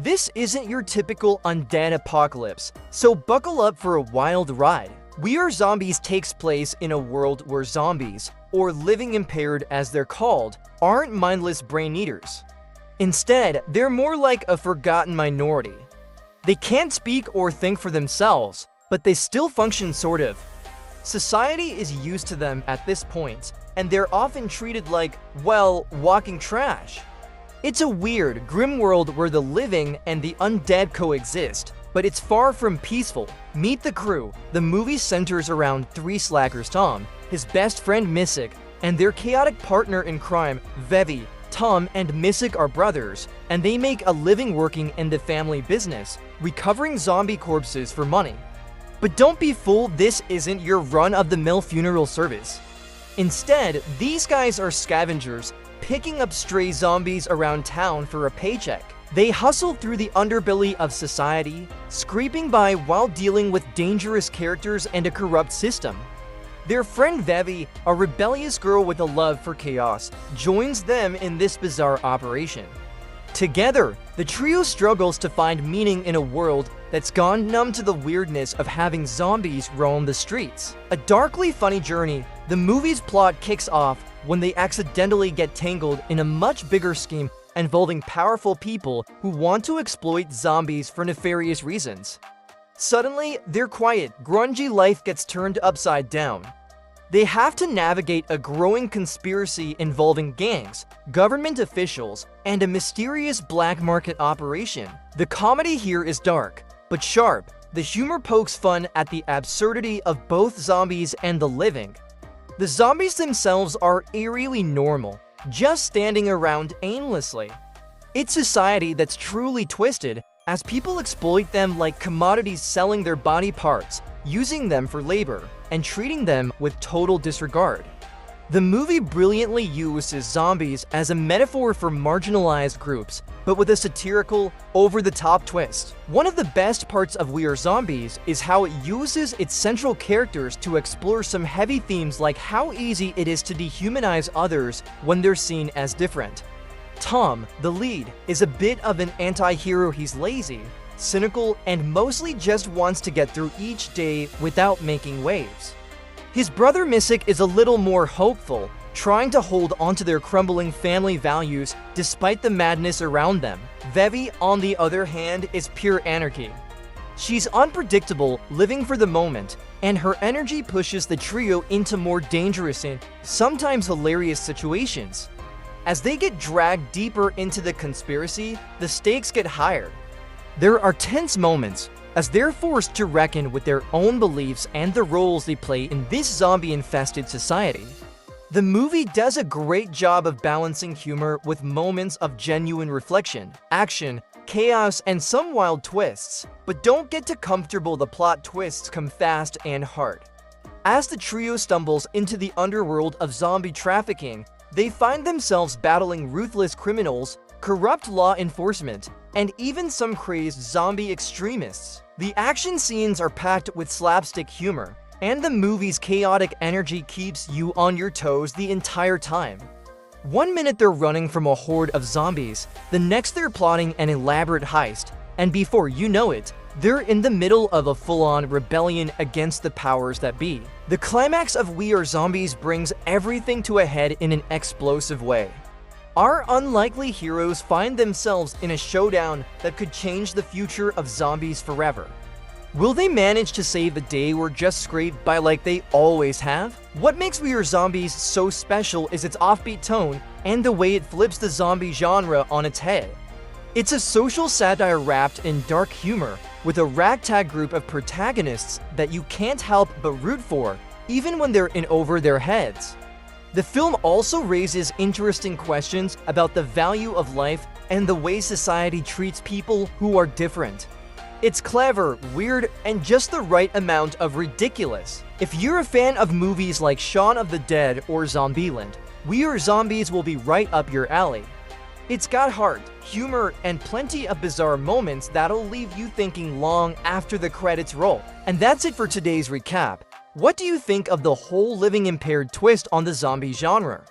This isn't your typical undead apocalypse, so buckle up for a wild ride. We Are Zombies takes place in a world where zombies, or living impaired as they're called, aren't mindless brain eaters. Instead, they're more like a forgotten minority. They can't speak or think for themselves, but they still function sort of. Society is used to them at this point, and they're often treated like, well, walking trash. It's a weird, grim world where the living and the undead coexist, but it's far from peaceful. Meet the crew. The movie centers around three slackers: Tom, his best friend Misik, and their chaotic partner in crime, Vevi. Tom and Misik are brothers, and they make a living working in the family business, recovering zombie corpses for money. But don't be fooled, this isn't your run-of-the-mill funeral service. Instead, these guys are scavengers, picking up stray zombies around town for a paycheck. They hustle through the underbelly of society, scraping by while dealing with dangerous characters and a corrupt system. Their friend Vevi, a rebellious girl with a love for chaos, joins them in this bizarre operation. Together, the trio struggles to find meaning in a world that's gone numb to the weirdness of having zombies roam the streets. A darkly funny journey, the movie's plot kicks off when they accidentally get tangled in a much bigger scheme involving powerful people who want to exploit zombies for nefarious reasons. Suddenly, their quiet, grungy life gets turned upside down. They have to navigate a growing conspiracy involving gangs, government officials, and a mysterious black market operation. The comedy here is dark, but sharp. The humor pokes fun at the absurdity of both zombies and the living. The zombies themselves are eerily normal, just standing around aimlessly. It's society that's truly twisted, as people exploit them like commodities, selling their body parts, using them for labor, and treating them with total disregard. The movie brilliantly uses zombies as a metaphor for marginalized groups, but with a satirical, over-the-top twist. One of the best parts of We Are Zombies is how it uses its central characters to explore some heavy themes like how easy it is to dehumanize others when they're seen as different. Tom, the lead, is a bit of an anti-hero. He's lazy, cynical, and mostly just wants to get through each day without making waves. His brother Misik is a little more hopeful, trying to hold onto their crumbling family values despite the madness around them. Vevi, on the other hand, is pure anarchy. She's unpredictable, living for the moment, and her energy pushes the trio into more dangerous and sometimes hilarious situations. As they get dragged deeper into the conspiracy, the stakes get higher. There are tense moments, as they're forced to reckon with their own beliefs and the roles they play in this zombie-infested society. The movie does a great job of balancing humor with moments of genuine reflection, action, chaos, and some wild twists. But don't get too comfortable, the plot twists come fast and hard. As the trio stumbles into the underworld of zombie trafficking, they find themselves battling ruthless criminals, corrupt law enforcement, and even some crazed zombie extremists. The action scenes are packed with slapstick humor, and the movie's chaotic energy keeps you on your toes the entire time. One minute they're running from a horde of zombies, the next they're plotting an elaborate heist, and before you know it, they're in the middle of a full-on rebellion against the powers that be. The climax of We Are Zombies brings everything to a head in an explosive way. Our unlikely heroes find themselves in a showdown that could change the future of zombies forever. Will they manage to save the day or just scrape by like they always have? What makes We Are Zombies so special is its offbeat tone and the way it flips the zombie genre on its head. It's a social satire wrapped in dark humor, with a ragtag group of protagonists that you can't help but root for, even when they're in over their heads. The film also raises interesting questions about the value of life and the way society treats people who are different. It's clever, weird, and just the right amount of ridiculous. If you're a fan of movies like Shaun of the Dead or Zombieland, We Are Zombies will be right up your alley. It's got heart, humor, and plenty of bizarre moments that'll leave you thinking long after the credits roll. And that's it for today's recap. What do you think of the whole living impaired twist on the zombie genre?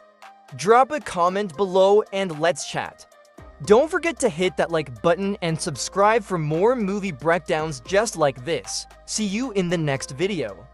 Drop a comment below and let's chat. Don't forget to hit that like button and subscribe for more movie breakdowns just like this. See you in the next video.